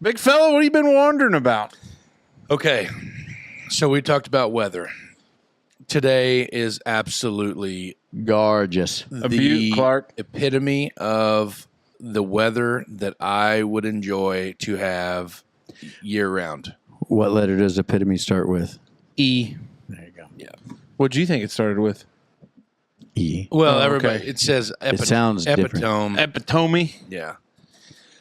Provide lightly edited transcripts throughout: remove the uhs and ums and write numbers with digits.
Big fella, what have you been wondering about? Okay, so we talked about weather. Today is absolutely Gorgeous. A beaut, Clark. epitome of the weather that I would enjoy to have year round. What letter does epitome start with? E. There you go. Yeah. What do you think it started with? E. Well, Oh, everybody, okay. it says It sounds different. epitome. Epitome. Yeah.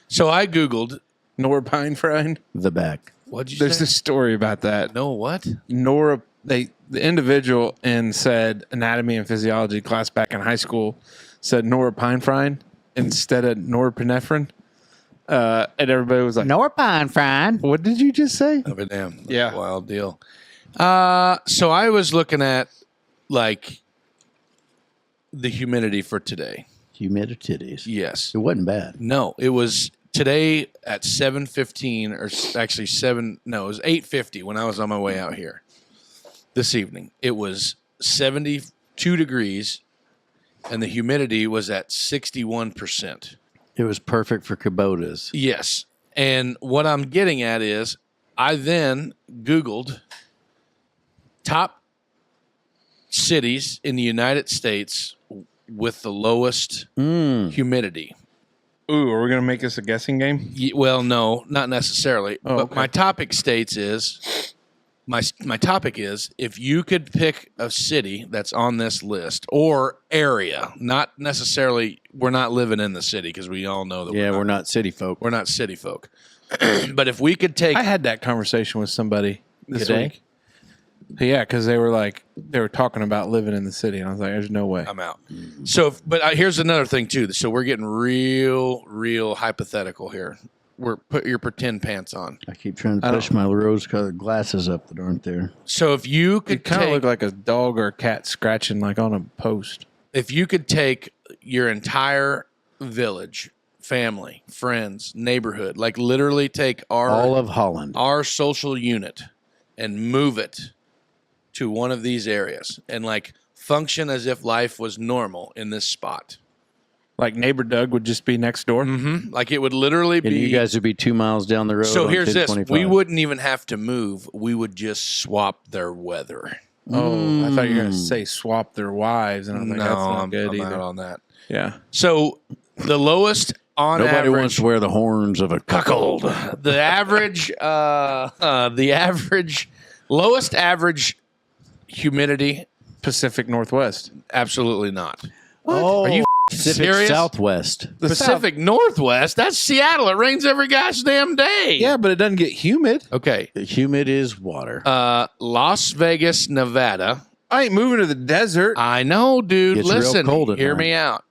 So I Googled, Nora Pinefried. The back. what'd you There's say? a story about that. No, what? Nora, the individual in said anatomy and physiology class back in high school said Nora Pinefried instead of norepinephrine. And everybody was like, Norpine fried. what did you just say? Oh, but damn. That's Yeah. a wild deal. So I was looking at, like, the humidity for today. Humidities. Yes. It wasn't bad. No, it was today at 7:15 or actually it was 8:50 when I was on my way out here this evening. It was 72 degrees and the humidity was at 61%. It was perfect for Kubotas. Yes. And what I'm getting at is I then Googled top cities in the United States with the lowest humidity. Ooh, are we going to make this a guessing game? Well, no, not necessarily. Oh, but okay. my topic states is my topic is if you could pick a city that's on this list or area, not necessarily. We're not living in the city because we all know that. Yeah, we're not city folk. We're not city folk. But if we could take, I had that conversation with somebody this Today? week. Yeah, because they were talking about living in the city, and I was like, "There's no way." I'm out. So, but here's another thing too. So we're getting real hypothetical here. Put your pretend pants on. I keep trying to push my rose-colored glasses up that aren't there. So if you could It kind of take, looked like a dog or a cat scratching like on a post. if you could take your entire village, family, friends, neighborhood, like literally take All of Holland. our social unit and move it to one of these areas and like function as if life was normal in this spot. Like neighbor Doug would just be next door. Like it would literally And be. you guys would be 2 miles down the road. So on here's this: 1025. we wouldn't even have to move; we would just swap their weather. Oh, I thought you were going to say swap their wives, and I was like, No, that's not I'm good out either. on that. Yeah. So the lowest on Nobody average, wants to wear the horns of a cuckold. the lowest average humidity, Pacific Northwest. absolutely not. Oh, Are you Pacific serious? Southwest. Pacific Northwest? That's Seattle. It rains every gosh damn day. Yeah, but it doesn't get humid. Okay. Humid is water. Las Vegas, Nevada. I ain't moving to the desert. I know, dude. Gets real Listen, cold at hear night. me out.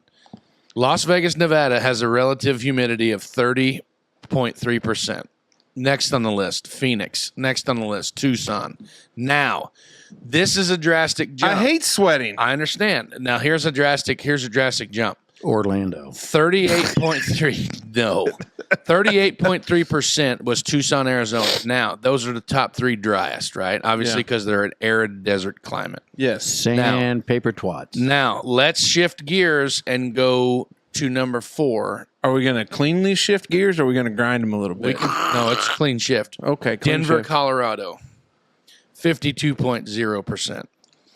Las Vegas, Nevada has a relative humidity of 30.3%. Next on the list, Phoenix. Next on the list, Tucson. Now, this is a drastic jump. I hate sweating. I understand. Now, here's a drastic jump. Orlando. 38.3. No. 38.3% was Tucson, Arizona. Now, those are the top three driest, right? Obviously, Yeah. because they're an arid desert climate. Yes. Sandpaper twats. Now, let's shift gears and go to number 4. Are we going to cleanly shift gears or are we going to grind them a little bit? No, it's clean shift. Okay. Clean Denver, shift. Colorado, 52.0%.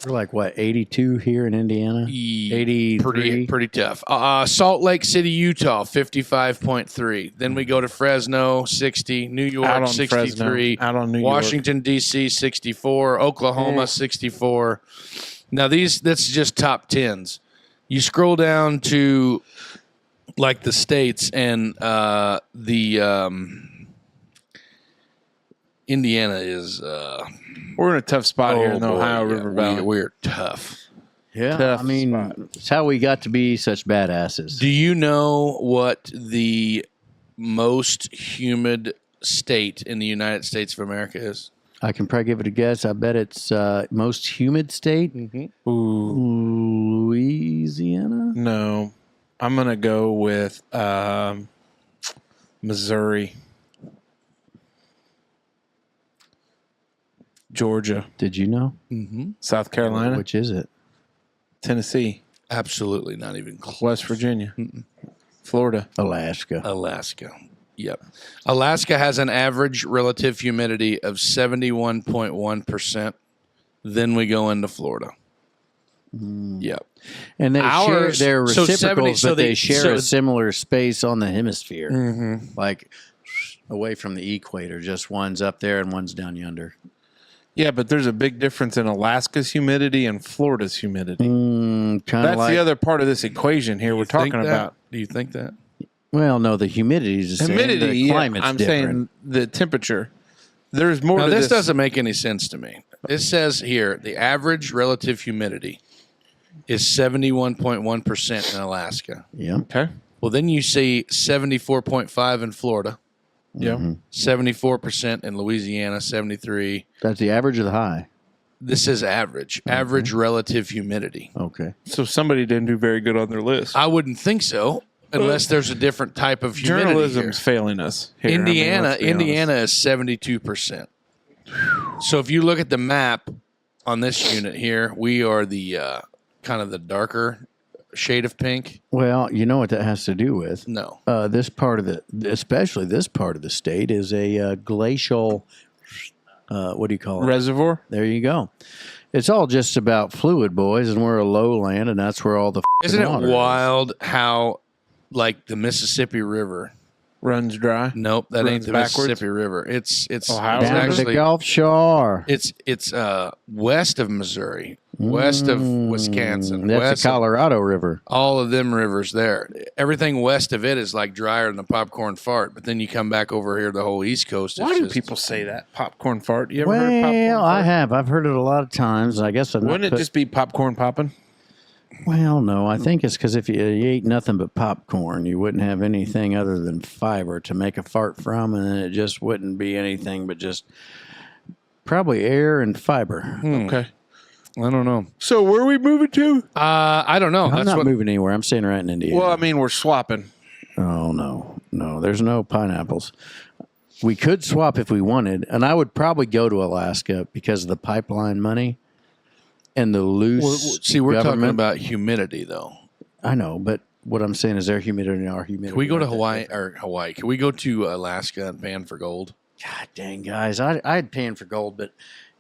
We're like, what, 82 here in Indiana? 83? Pretty tough. Salt Lake City, Utah, 55.3. Then we go to Fresno, 60. New Out York, on 63. Fresno. Out on New York. Washington, D.C., 64. Oklahoma, 64. Now, that's just top 10s. You scroll down to, like, the states, and Indiana is... We're in a tough spot here in the boy, Ohio yeah, River Valley. We're tough. Yeah, Tough I mean, spot. it's how we got to be such badasses. Do you know what the most humid state in the United States of America is? I can probably give it a guess. I bet it's most humid state, Ooh. Louisiana. No. I'm going to go with Missouri. Georgia. Did you know? South Carolina. Which is it? Tennessee. Absolutely not even close. West Virginia. Florida. Alaska. Alaska. Yep. Alaska has an average relative humidity of 71.1%. Then we go into Florida. Yep. And they Ours- they're so reciprocals, 70 but they so share a similar space on the hemisphere. Mm-hmm. Like away from the equator, just one's up there and one's down yonder. Yeah, but there's a big difference in Alaska's humidity and Florida's humidity. Kind That's the other part of this equation here we're talking about. Do you think that? Well, no, the humidity is the same. Humidity, The yeah, climate's I'm different. saying the temperature. There's more Now, to this doesn't make any sense to me. It says here the average relative humidity is 71.1% in Alaska. Yeah. Okay. Well, then you see 74.5 in Florida, Yeah. 74% in Louisiana, 73. That's the average or the high? This is average. Average relative humidity. Okay. So somebody didn't do very good on their list. I wouldn't think so, unless there's a different type of humidity Journalism's here. failing us. Here. Indiana is 72%. So if you look at the map on this unit here, we are the kind of the darker shade of pink. Well, you know what that has to do with? No. Especially this part of the state is a glacial, what do you call it? Reservoir. There you go. It's all just about fluid, boys, and we're a lowland, and that's where all the Isn't it water is. wild how, like, the Mississippi River? Runs dry. Nope, that ain't Runs the backwards? Mississippi River. It's Ohio it's Down to the actually Gulf Shore. it's west of Missouri, west of Wisconsin, That's west the of Colorado River. all of them rivers there. Everything west of it is like drier than a popcorn fart. But then you come back over here, the whole East Coast. Why it's do just- people say that? Popcorn fart. You ever heard of popcorn Well, I fart? have. I've heard it a lot of times. I guess I'm Wouldn't it just be popcorn popping? Well, no. I think it's because if you ate nothing but popcorn, you wouldn't have anything other than fiber to make a fart from, and then it just wouldn't be anything but just probably air and fiber. Okay. I don't know. So where are we moving to? I don't know. I'm That's not what. moving anywhere. I'm staying right in Indiana. Well, I mean, we're swapping. Oh, no. There's no pineapples. We could swap if we wanted, and I would probably go to Alaska because of the pipeline money and the loose. See, we're talking government. about humidity, though. I know, but what I'm saying is their humidity and our humidity. Can we go to aren't that Hawaii or Hawaii? Can we go to Alaska and pan for gold? God dang, guys, I'd pan for gold, but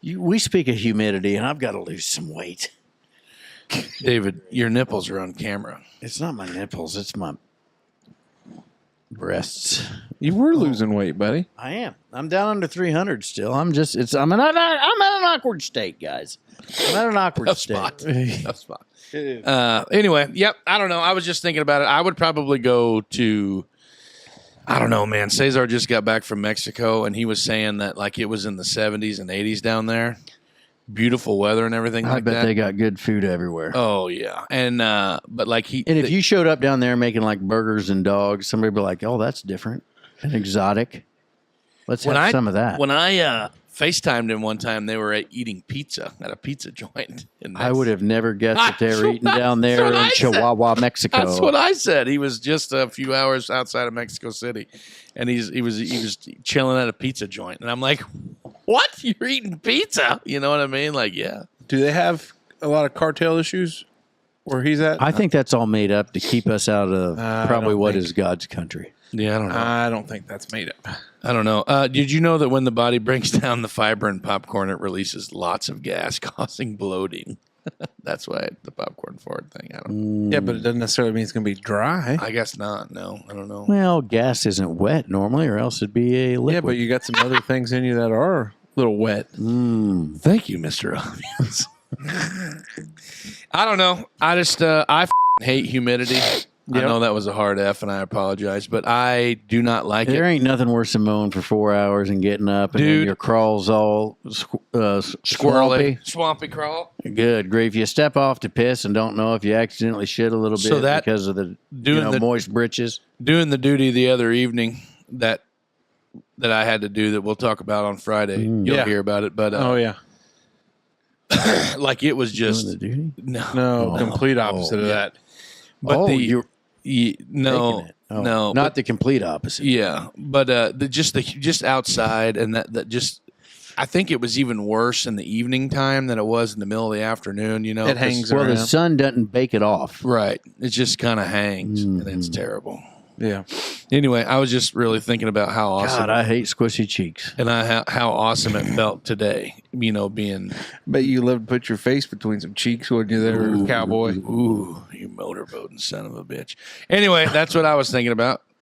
we speak of humidity, and I've got to lose some weight. David, your nipples are on camera. It's not my nipples; it's my breasts. You were losing weight, buddy. I am. I'm down under 300 still. I'm at an awkward state, guys. I'm at an awkward Tough state. spot. Tough spot. Anyway, yep. I don't know. I was just thinking about it. I would probably go to. I don't know, man. Cesar just got back from Mexico, and he was saying that like it was in the 70s and 80s down there. Beautiful weather and everything I like bet that. they got good food everywhere. Oh yeah, and but like And if you showed up down there making like burgers and dogs, somebody would be like, "Oh, that's different and exotic. Let's have some of that." When I FaceTimed him one time, they were eating pizza at a pizza joint. And I would have never guessed that they were That's eating down there what in I said. Chihuahua, Mexico. That's what I said. He was just a few hours outside of Mexico City, and he was chilling at a pizza joint, and I'm like, "What? You're eating pizza? You know what I mean? Like, yeah." Do they have a lot of cartel issues where he's at? I think that's all made up to keep us out of I probably don't what think- is God's country. Yeah, I don't know. I don't think that's made up. I don't know. Did you know that when the body breaks down the fiber in popcorn, it releases lots of gas, causing bloating? That's why the popcorn fart thing. I don't. Yeah, but it doesn't necessarily mean it's going to be dry. I guess not. No, I don't know. Well, gas isn't wet normally, or else it'd be a liquid. Yeah, but you got some other things in you that are a little wet. Thank you, Mr. Obvious. I don't know. I just I hate humidity. I know that was a hard F, and I apologize, but I do not like There it. ain't nothing worse than mowing for 4 hours and getting up, and then Dude. your crawl's all Squirrely, swampy crawl. Good grief! You step off to piss and don't know if you accidentally shit a little bit So that- because of the doing the- moist britches. Doing the duty the other evening that I had to do that we'll talk about on Friday. You'll Yeah. hear about it, but Oh, yeah. like it was Doing just the duty. no. No, complete opposite of that. But you're no, taking it. Oh, no, not but- the complete opposite. yeah, but just outside and that just. I think it was even worse in the evening time than it was in the middle of the afternoon. You know, It hangs Well, the around. sun doesn't bake it off. right. It just kind of hangs, and it's terrible. Yeah. Anyway, I was just really thinking about how awesome God, I hate squishy cheeks. and how awesome it felt today. You know, being Bet you love to put your face between some cheeks when you're there, cowboy. ooh, you motorboating son of a bitch. Anyway, that's what I was thinking about.